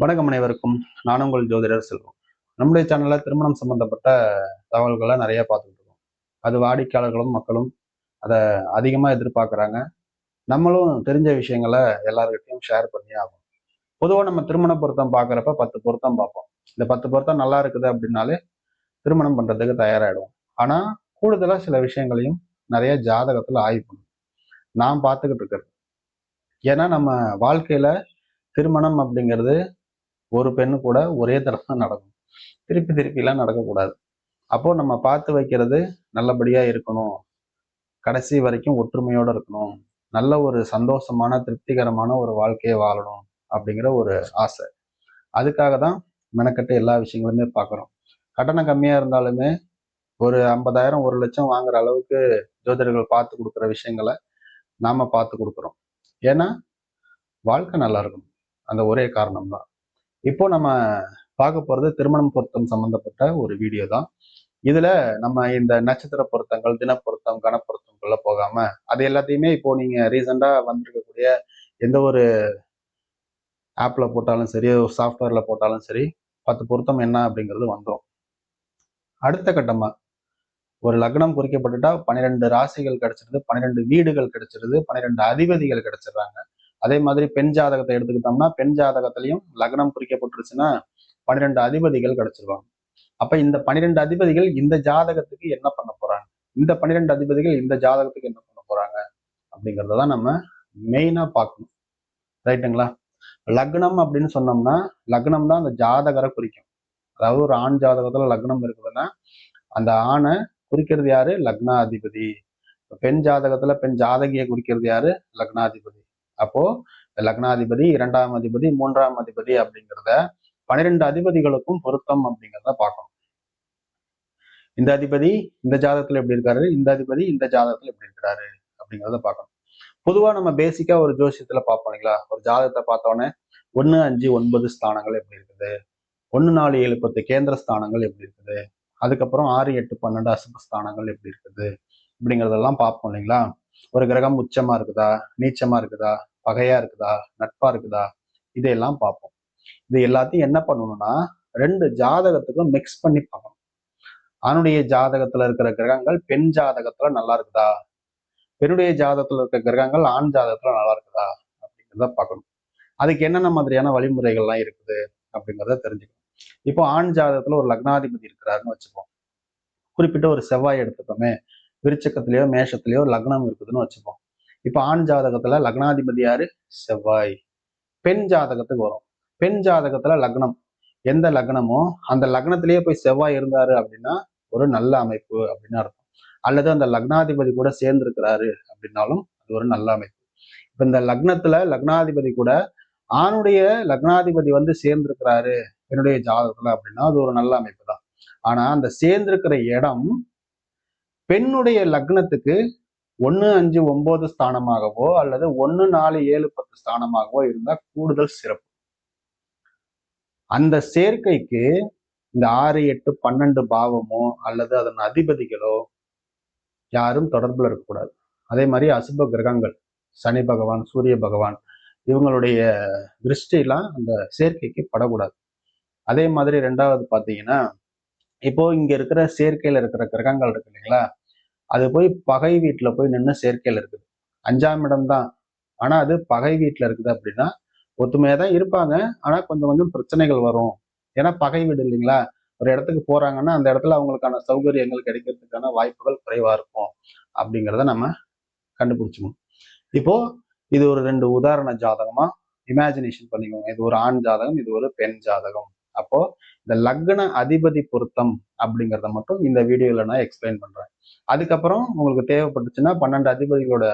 வணக்கம் அனைவருக்கும். நான் உங்கள் ஜோதிடர் செல்வம். நம்முடைய சேனல்ல திருமணம் சம்பந்தப்பட்ட தகவல்களை நிறைய பார்த்துட்டு இருக்கோம். அது வாடிக்கையாளர்களும் மக்களும் அதை அதிகமா எதிர்பார்க்குறாங்க. நம்மளும் தெரிஞ்ச விஷயங்களை எல்லார்கிட்டையும் ஷேர் பண்ணி ஆகும். பொதுவாக நம்ம திருமண பொருத்தம் பார்க்குறப்ப 10 பொருத்தம் பார்ப்போம். இந்த 10 பொருத்தம் நல்லா இருக்குது அப்படின்னாலே திருமணம் பண்றதுக்கு தயாராகிடும். ஆனா கூடுதலா சில விஷயங்களையும் நிறைய ஜாதகத்துல ஆய்வு பண்ணும். நான் பார்த்துக்கிட்டு இருக்கிறது. ஏன்னா நம்ம வாழ்க்கையில திருமணம் அப்படிங்கிறது ஒரு பெண்ணு கூட ஒரே தடவை தான் நடக்கும். திருப்பி திருப்பிலாம் நடக்கக்கூடாது. அப்போ நம்ம பார்த்து வைக்கிறது நல்லபடியா இருக்கணும். கடைசி வரைக்கும் ஒற்றுமையோட இருக்கணும். நல்ல ஒரு சந்தோஷமான, திருப்திகரமான ஒரு வாழ்க்கையை வாழணும் அப்படிங்கிற ஒரு ஆசை. அதுக்காக தான் மெனக்கெட்டு எல்லா விஷயங்களுமே பார்க்குறோம். கட்டணம் கம்மியா இருந்தாலுமே ஒரு 50,000 1,00,000 வாங்குற அளவுக்கு ஜோதிடர்கள் பார்த்து கொடுக்குற விஷயங்களை நாம பார்த்து கொடுக்குறோம். ஏன்னா வாழ்க்கை நல்லா இருக்கணும். அந்த ஒரே காரணம் தான். இப்போ நம்ம பார்க்க போறது திருமணம் பொருத்தம் சம்பந்தப்பட்ட ஒரு வீடியோ தான். இதுல நம்ம இந்த நட்சத்திர பொருத்தங்கள், தின பொருத்தம், கன பொருத்தம்குள்ள போகாம அது எல்லாத்தையுமே இப்போ நீங்க ரீசெண்டா வந்திருக்கக்கூடிய எந்த ஒரு ஆப்ல போட்டாலும் சரி, ஒரு சாஃப்ட்வேர்ல போட்டாலும் சரி, 10 பொருத்தம் என்ன அப்படிங்கிறது வந்துடும். அடுத்த கட்டமா ஒரு லக்னம் குறிக்கப்பட்டுட்டா 12 ராசிகள் கிடைச்சிருது, 12 வீடுகள் கிடைச்சிருது, 12 அதிபதிகள் கிடைச்சிடுறாங்க. அதே மாதிரி பெண் ஜாதகத்தை எடுத்துக்கிட்டோம்னா பெண் ஜாதகத்திலையும் லக்னம் குறிக்கப்பட்டுருச்சுன்னா 12 அதிபதிகள் கிடைச்சிருவாங்க. அப்ப இந்த 12 அதிபதிகள் இந்த ஜாதகத்துக்கு என்ன பண்ண போறாங்க, இந்த 12 அதிபதிகள் இந்த ஜாதகத்துக்கு என்ன பண்ண போறாங்க அப்படிங்கறதான் நம்ம மெயினா பார்க்கணும். ரைட்டுங்களா? லக்னம் அப்படின்னு சொன்னோம்னா லக்னம் தான் அந்த ஜாதகரை குறிக்கும். அதாவது ஒரு ஆண் ஜாதகத்துல லக்னம் இருக்குதுன்னா அந்த ஆணை குறிக்கிறது யாரு? லக்னாதிபதி. பெண் ஜாதகத்துல பெண் ஜாதகியை குறிக்கிறது யாரு? லக்னாதிபதி. அப்போ லக்னாதிபதி, 2ஆம் அதிபதி, 3ஆம் அதிபதி அப்படிங்கிறத 12 அதிபதிகளுக்கும் பொருத்தம் அப்படிங்கிறத பார்க்கணும். இந்த அதிபதி இந்த ஜாதகத்துல எப்படி இருக்காரு, இந்த அதிபதி இந்த ஜாதகத்துல எப்படி இருக்கிறாரு அப்படிங்கிறத பார்க்கணும். பொதுவா நம்ம பேசிக்கா ஒரு ஜோசியத்துல பார்ப்போம் இல்லைங்களா? ஒரு ஜாதகத்தை பார்த்தோன்னே 1, 5, 9 ஸ்தானங்கள் எப்படி இருக்குது, 1, 4, 7, 10 கேந்திர ஸ்தானங்கள் எப்படி இருக்குது, அதுக்கப்புறம் 6, 8, 12 அசுப ஸ்தானங்கள் எப்படி இருக்குது அப்படிங்கிறதெல்லாம் பார்ப்போம் இல்லைங்களா? ஒரு கிரகம் உச்சமா இருக்குதா, நீச்சமா இருக்குதா, பகையா இருக்குதா, நட்பா இருக்குதா, இதையெல்லாம் பார்ப்போம். இது எல்லாத்தையும் என்ன பண்ணணும்னா 2 ஜாதகத்துக்கும் மிக்ஸ் பண்ணி பார்க்கணும். ஆணுடைய ஜாதகத்துல இருக்கிற கிரகங்கள் பெண் ஜாதகத்துல நல்லா இருக்குதா, பெண்ணுடைய ஜாதகத்துல இருக்கிற கிரகங்கள் ஆண் ஜாதகத்துல நல்லா இருக்குதா அப்படிங்கிறத பார்க்கணும். அதுக்கு என்னென்ன மாதிரியான வழிமுறைகள்லாம் இருக்குது அப்படிங்கிறத தெரிஞ்சுக்கணும். இப்போ ஆண் ஜாதகத்துல ஒரு லக்னாதிபதி இருக்கிறாருன்னு வச்சுப்போம். குறிப்பிட்ட ஒரு செவ்வாய் எடுத்துப்போமே, விருச்சக்கத்திலேயோ மேஷத்திலேயோ லக்னம் இருக்குதுன்னு வச்சுப்போம். இப்போ ஆண் ஜாதகத்துல லக்னாதிபதி யாரு? செவ்வாய். பெண் ஜாதகத்துக்கு வரும். பெண் ஜாதகத்துல லக்னம் எந்த லக்னமோ அந்த லக்னத்திலேயே போய் செவ்வாய் இருந்தாரு அப்படின்னா ஒரு நல்ல அமைப்பு அப்படின்னு அர்த்தம். அல்லது அந்த லக்னாதிபதி கூட சேர்ந்து இருக்கிறாரு அப்படின்னாலும் அது ஒரு நல்ல அமைப்பு. இப்ப இந்த லக்னத்துல லக்னாதிபதி கூட ஆணுடைய லக்னாதிபதி வந்து சேர்ந்திருக்கிறாரு என்னுடைய ஜாதகத்துல அப்படின்னா அது ஒரு நல்ல அமைப்பு தான். ஆனா அந்த சேர்ந்திருக்கிற இடம் பெண்ணுடைய லக்னத்துக்கு 1, 5, 9 ஸ்தானமாகவோ அல்லது 1, 4, 7, 10 ஸ்தானமாகவோ இருந்தா கூடுதல் சிறப்பு. அந்த சேர்க்கைக்கு இந்த 6, 8, 12 பாவமோ அல்லது அதன் அதிபதிகளோ யாரும் தொடர்புல இருக்கக்கூடாது. அதே மாதிரி அசுப கிரகங்கள் சனி பகவான், சூரிய பகவான் இவங்களுடைய திருஷ்டிலாம் அந்த சேர்க்கைக்கு படக்கூடாது. அதே மாதிரி 2வது பாத்தீங்கன்னா, இப்போ இங்க இருக்கிற சேர்க்கையில இருக்கிற கிரகங்கள் இருக்கு இல்லைங்களா, அது போய் பகை வீட்டுல போய் நின்று சேர்க்கையில இருக்குது. 5ஆம் இடம் தான். ஆனா அது பகை வீட்டுல இருக்குது அப்படின்னா ஒத்துமையா தான் இருப்பாங்க. ஆனா கொஞ்சம் கொஞ்சம் பிரச்சனைகள் வரும். ஏன்னா பகை வீடு இல்லைங்களா? ஒரு இடத்துக்கு போறாங்கன்னா அந்த இடத்துல அவங்களுக்கான சௌகரியங்கள் கிடைக்கிறதுக்கான வாய்ப்புகள் குறைவா இருக்கும் அப்படிங்கிறத நம்ம கண்டுபிடிச்சுக்கணும். இப்போ இது ஒரு 2 உதாரண ஜாதகமா இமேஜினேஷன் பண்ணிக்கோங்க. இது ஒரு ஆண் ஜாதகம், இது ஒரு பெண் ஜாதகம். அப்போ இந்த லக்ன அதிபதி பொருத்தம் அப்படிங்கிறத மட்டும் இந்த வீடியோல நான் எக்ஸ்பிளைன் பண்றேன். அதுக்கப்புறம் உங்களுக்கு தேவைப்பட்டுச்சுன்னா 12 அதிபதிகளோட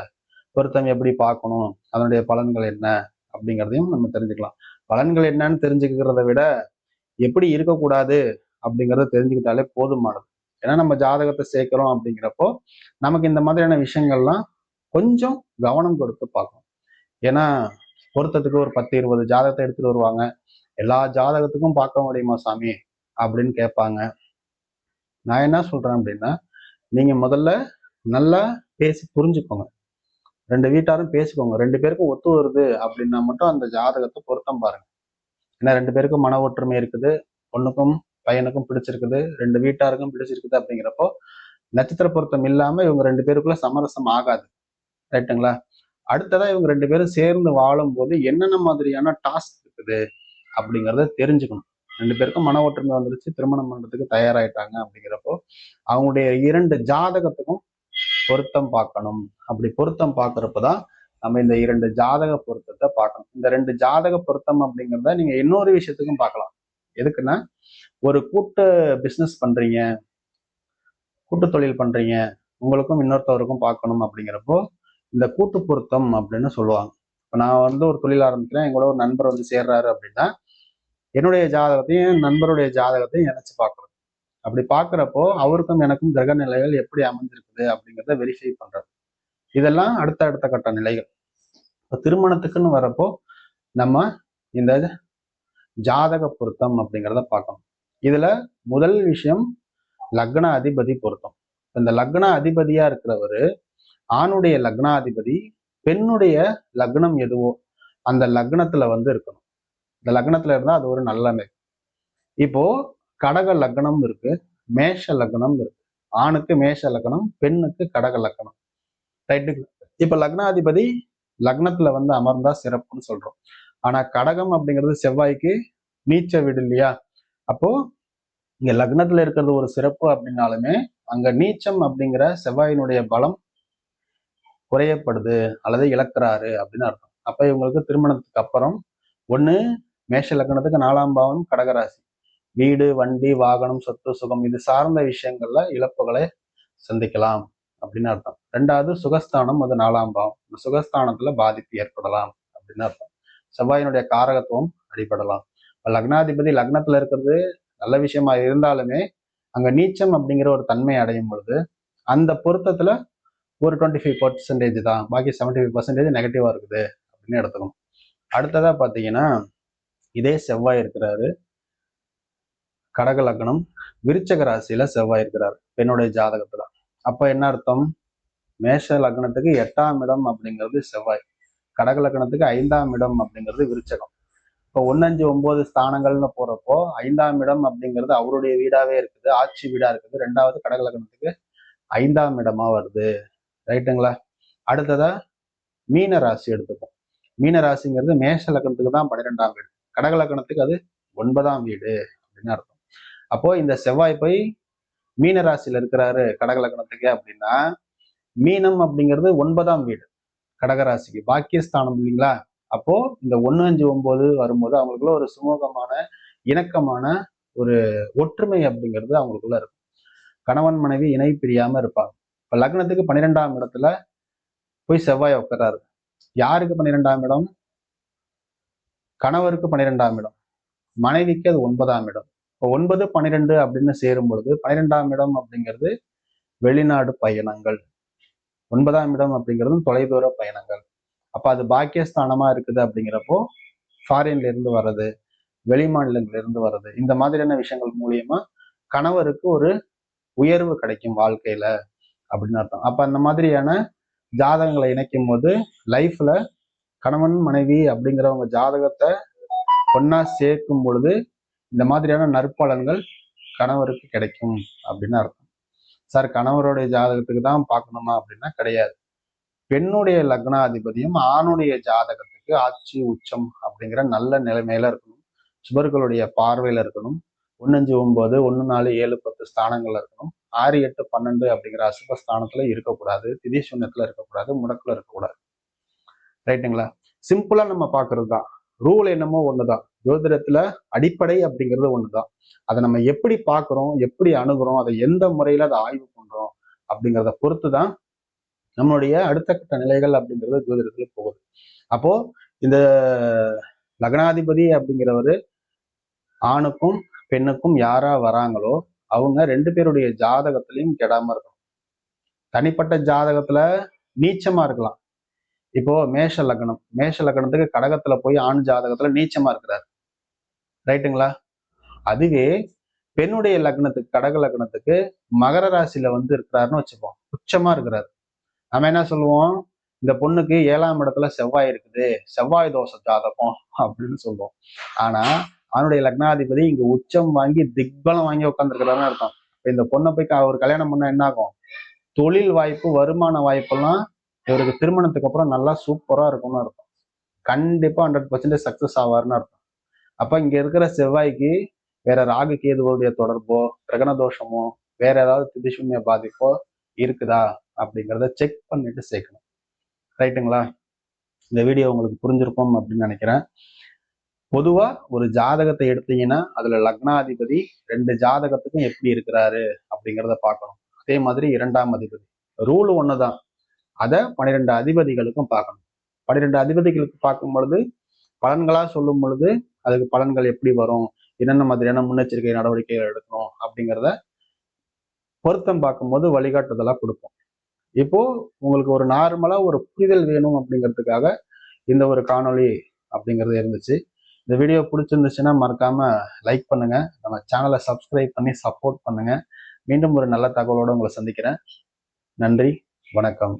பொருத்தம் எப்படி பார்க்கணும், அதனுடைய பலன்கள் என்ன அப்படிங்கிறதையும் நம்ம தெரிஞ்சுக்கலாம். பலன்கள் என்னன்னு தெரிஞ்சுக்கிறத விட எப்படி இருக்கக்கூடாது அப்படிங்கிறத தெரிஞ்சுக்கிட்டாலே போதுமானது. ஏன்னா நம்ம ஜாதகத்தை சேர்க்கிறோம் அப்படிங்கிறப்போ நமக்கு இந்த மாதிரியான விஷயங்கள்லாம் கொஞ்சம் கவனம் கொடுத்து பார்க்கணும். ஏன்னா பொருத்தத்துக்கு ஒரு 10, 20 ஜாதகத்தை எடுத்துட்டு வருவாங்க. எல்லா ஜாதகத்துக்கும் பார்க்க முடியுமா சாமி அப்படின்னு கேட்பாங்க. நான் என்ன சொல்றேன் அப்படின்னா, நீங்க முதல்ல நல்லா பேசி புரிஞ்சுக்கோங்க. 2 வீட்டாரும் பேசிக்கோங்க. 2 பேருக்கும் ஒத்து வருது அப்படின்னா மட்டும் அந்த ஜாதகத்தை பொருத்தம் பாருங்க. ஏன்னா 2 பேருக்கும் மன ஒற்றுமை இருக்குது, பொண்ணுக்கும் பையனுக்கும் பிடிச்சிருக்குது, 2 வீட்டாருக்கும் பிடிச்சிருக்குது. அப்படிங்கிறப்போ நட்சத்திர பொருத்தம் இல்லாம இவங்க 2 பேருக்குள்ள சமரசம் ஆகாது. ரைட்டுங்களா? அடுத்ததா இவங்க 2 பேரும் சேர்ந்து வாழும்போது என்னென்ன மாதிரியான டாஸ்க் இருக்குது அப்படிங்கிறத தெரிஞ்சுக்கணும். 2 பேருக்கும் மன ஒற்றுமை வந்துருச்சு, திருமணம் பண்றதுக்கு தயாராயிட்டாங்க அப்படிங்கிறப்போ அவங்களுடைய 2 ஜாதகத்துக்கும் பொருத்தம் பார்க்கணும். அப்படி பொருத்தம் பார்க்கறப்பதான் நம்ம இந்த 2 ஜாதக பொருத்தத்தை பார்க்கணும். இந்த 2 ஜாதக பொருத்தம் அப்படிங்கிறத நீங்க இன்னொரு விஷயத்துக்கும் பார்க்கலாம். எதுக்குன்னா, ஒரு கூட்டு பிசினஸ் பண்றீங்க, கூட்டு தொழில் பண்றீங்க, உங்களுக்கும் இன்னொருத்தவருக்கும் பார்க்கணும் அப்படிங்கிறப்போ இந்த கூட்டு பொருத்தம் அப்படின்னு சொல்லுவாங்க. இப்போ நான் ஒரு தொழில் ஆரம்பிக்கிறேன், எங்களோட ஒரு நண்பர் சேர்றாரு அப்படின்னா என்னுடைய ஜாதகத்தையும் நண்பருடைய ஜாதகத்தையும் இணைச்சு பார்க்கணும். அப்படி பார்க்குறப்போ அவருக்கும் எனக்கும் கிரக நிலைகள் எப்படி அமைஞ்சிருக்குது அப்படிங்கிறத வெரிஃபை பண்றது. இதெல்லாம் அடுத்த கட்ட நிலைகள். இப்போ திருமணத்துக்குன்னு வரப்போ நம்ம இந்த ஜாதக பொருத்தம் அப்படிங்கிறத பார்க்கணும். இதுல முதல் விஷயம் லக்ன அதிபதி பொருத்தம். இந்த லக்ன அதிபதியா இருக்கிறவரு ஆணுடைய லக்னாதிபதி பெண்ணுடைய லக்னம் எதுவோ அந்த லக்னத்துல இருக்கணும். இந்த லக்னத்துல இருந்தா அது ஒரு நல்ல அமைப்பு. இப்போ கடக லக்னம் இருக்கு, மேஷ லக்னம் இருக்கு. ஆணுக்கு மேஷ லக்னம், பெண்ணுக்கு கடக லக்னம். ரைட்டு. இப்ப லக்னாதிபதி லக்னத்துல அமர்ந்தா சிறப்புன்னு சொல்றோம். ஆனா கடகம் அப்படிங்கிறது செவ்வாய்க்கு நீச்ச வீடு இல்லையா? அப்போ இங்க லக்னத்துல இருக்கிறது ஒரு சிறப்பு அப்படின்னாலுமே அங்க நீச்சம் அப்படிங்கிற செவ்வாயினுடைய பலம் குறையப்படுது அல்லது இழக்கிறாரு அப்படின்னு அர்த்தம். அப்ப இவங்களுக்கு திருமணத்துக்கு அப்புறம் ஒண்ணு மேஷ லக்னத்துக்கு 4ஆம் பாவம் கடகராசி, வீடு, வண்டி, வாகனம், சொத்து, சுகம் இது சார்ந்த விஷயங்கள்ல இழப்புகளை சந்திக்கலாம் அப்படின்னு அர்த்தம். 2வது சுகஸ்தானம், அது 4ஆம் பாவம். இந்த சுகஸ்தானத்துல பாதிப்பு ஏற்படலாம் அப்படின்னு அர்த்தம். செவ்வாயினுடைய காரகத்துவம் அடிபடலாம். லக்னாதிபதி லக்னத்துல இருக்கிறது நல்ல விஷயமா இருந்தாலுமே அங்க நீச்சம் அப்படிங்கிற ஒரு தன்மை அடையும் பொழுது அந்த பொருத்தத்துல ஒரு 25% தான், பாக்கி 75% நெகட்டிவா இருக்குது அப்படின்னு எடுத்துக்கணும். அடுத்ததா பாத்தீங்கன்னா, இதே செவ்வாய் இருக்கிறாரு, கடக லக்னம், விருச்சக ராசியில செவ்வாய் இருக்கிறாரு பெண்ணுடைய ஜாதகத்துல. அப்ப என்ன அர்த்தம்? மேஷ லக்னத்துக்கு 8ஆம் இடம் அப்படிங்கிறது செவ்வாய், கடக லக்னத்துக்கு 5ஆம் இடம் அப்படிங்கிறது விருச்சகம். இப்போ 1, 5, 9 ஸ்தானங்கள்னு போறப்போ 5ஆம் இடம் அப்படிங்கிறது அவருடைய வீடாவே இருக்குது, ஆட்சி வீடா இருக்குது. 2வது கடக லக்னத்துக்கு 5ஆம் இடமா வருது. ரைட்டுங்களா? அடுத்ததா மீன ராசி எடுத்துப்போம். மீன ராசிங்கிறது மேஷ லக்னத்துக்கு தான் 12ஆம் வீடு, கடக லக்னத்துக்கு அது 9ஆம் வீடு அப்படின்னு அர்த்தம். அப்போ இந்த செவ்வாய் போய் மீன ராசியில இருக்கிறாரு கடக லக்னத்துக்கு அப்படின்னா, மீனம் அப்படிங்கிறது 9ஆம் வீடு கடகராசிக்கு, பாக்கியஸ்தானம் இல்லைங்களா? அப்போ இந்த 1, 5, 9 வரும்போது அவங்களுக்குள்ள ஒரு சுமூகமான இணக்கமான ஒரு ஒற்றுமை அப்படிங்கிறது அவங்களுக்குள்ள இருக்கும். கணவன் மனைவி இணை பிரியாம இருப்பாங்க. இப்ப லக்னத்துக்கு 12ஆம் இடத்துல போய் செவ்வாய் உட்காராரு. யாருக்கு 12ஆம் இடம்? கணவருக்கு 12ஆம் இடம், மனைவிக்கு அது 9ஆம் இடம். இப்போ 9, 12 அப்படின்னு சேரும் பொழுது 12ஆம் இடம் அப்படிங்கிறது வெளிநாடு பயணங்கள், 9ஆம் இடம் அப்படிங்கிறது தொலைதூர பயணங்கள். அப்ப அது பாக்கியஸ்தானமா இருக்குது அப்படிங்கிறப்போ ஃபாரின்ல இருந்து வர்றது, வெளி மாநிலங்கள்ல இருந்து வர்றது, இந்த மாதிரியான விஷயங்கள் மூலியமா கணவருக்கு ஒரு உயர்வு கிடைக்கும் வாழ்க்கையில அப்படின்னு அர்த்தம். அப்ப அந்த மாதிரியான ஜாதகங்களை இணைக்கும் போது லைஃப்ல கணவன் மனைவி அப்படிங்கிறவங்க ஜாதகத்தை ஒன்னா சேர்க்கும் பொழுது இந்த மாதிரியான நற்பலன்கள் கணவருக்கு கிடைக்கும் அப்படின்னு அர்த்தம். சார், கணவருடைய ஜாதகத்துக்கு தான் பார்க்கணுமா அப்படின்னா கிடையாது. பெண்ணுடைய லக்னாதிபதியும் ஆணுடைய ஜாதகத்துக்கு ஆட்சி உச்சம் அப்படிங்கிற நல்ல நிலைமையில இருக்கணும், சுபர்களுடைய பார்வையில இருக்கணும், 1, 5, 9, 1, 4, 7, 10 ஸ்தானங்கள்ல இருக்கணும், 6, 8, 12 அப்படிங்கிற அசுப ஸ்தானத்துல இருக்கக்கூடாது, திதி சூன்யத்துல இருக்கக்கூடாது, முடக்குல இருக்கக்கூடாது. ரைட்டுங்களா? சிம்பிளா நம்ம பாக்குறது தான். ரூல் என்னமோ ஒண்ணுதான், ஜோதிடத்துல அடிப்படை அப்படிங்கிறது ஒண்ணுதான். அதை நம்ம எப்படி பாக்குறோம், எப்படி அணுகுறோம், அதை எந்த முறையில அதை ஆய்வு பண்றோம் அப்படிங்கிறத பொறுத்துதான் நம்மளுடைய அடுத்த கட்ட நிலைகள் அப்படிங்கிறது ஜோதிடத்துல போகுது. அப்போ இந்த லக்னாதிபதி அப்படிங்கிறவரு ஆணுக்கும் பெண்ணுக்கும் யாரா வராங்களோ அவங்க 2 பேருடைய ஜாதகத்திலையும் கெடாம இருக்கணும். தனிப்பட்ட ஜாதகத்துல நீச்சமா இருக்கலாம். இப்போ மேஷ லக்னத்துக்கு கடகத்துல போய் ஆண் ஜாதகத்துல நீச்சமா இருக்கிறார். ரைட்டுங்களா? அதுவே பெண்ணுடைய லக்னத்துக்கு கடக லக்னத்துக்கு மகர ராசியில இருக்கிறாருன்னு வச்சுப்போம், உச்சமா இருக்கிறாரு. நம்ம என்ன சொல்லுவோம்? இந்த பொண்ணுக்கு 7ஆம் இடத்துல செவ்வாய் இருக்குது, செவ்வாய் தோஷ ஜாதகம் அப்படின்னு சொல்லுவோம். ஆனா அவனுடைய லக்னாதிபதி இங்க உச்சம் வாங்கி திக்பலம் வாங்கி உட்காந்துருக்கிறாருன்னு அர்த்தம். இந்த பொண்ணை போய் அவர் கல்யாணம் பண்ணா என்ன ஆகும்? தொழில் வாய்ப்பு, வருமான வாய்ப்பெல்லாம் இவருக்கு திருமணத்துக்கு அப்புறம் நல்லா சூப்பரா இருக்கும்னு அர்த்தம். கண்டிப்பா 100% சக்சஸ் ஆவார்னு அர்த்தம். அப்ப இங்க இருக்கிற செவ்வாய்க்கு வேற ராகு கேதுவோடைய தொடர்போ, கிரகண தோஷமோ, வேற ஏதாவது திதிசூன்ய பாதிப்போ இருக்குதா அப்படிங்கிறத செக் பண்ணிட்டு சேர்க்கணும். ரைட்டுங்களா? இந்த வீடியோ உங்களுக்கு புரிஞ்சிருக்கும் அப்படின்னு நினைக்கிறேன். பொதுவா ஒரு ஜாதகத்தை எடுத்தீங்கன்னா அதுல லக்னாதிபதி 2 ஜாதகத்துக்கும் எப்படி இருக்கிறாரு அப்படிங்கிறத பார்க்கணும். அதே மாதிரி 2ஆம் அதிபதி. ரூல் ஒண்ணுதான். அதை 12 அதிபதிகளுக்கும் பார்க்கணும். 12 அதிபதிகளுக்கு பார்க்கும் பொழுது பலன்களா சொல்லும் பொழுது அதுக்கு பலன்கள் எப்படி வரும், என்னென்ன மாதிரியான முன்னெச்சரிக்கை நடவடிக்கைகள் எடுக்கணும் அப்படிங்கிறத பொருத்தம் பார்க்கும்போது வழிகாட்டுதலா கொடுப்போம். இப்போ உங்களுக்கு ஒரு நார்மலா ஒரு புரிதல் வேணும் அப்படிங்கிறதுக்காக இந்த ஒரு காணொளி அப்படிங்கிறது இருந்துச்சு. இந்த வீடியோ பிடிச்சிருந்துச்சுன்னா மறக்காம லைக் பண்ணுங்க, நம்ம சேனலை சப்ஸ்கிரைப் பண்ணி சப்போர்ட் பண்ணுங்க. மீண்டும் ஒரு நல்ல தகவலோட உங்களை சந்திக்கிறேன். நன்றி, வணக்கம்.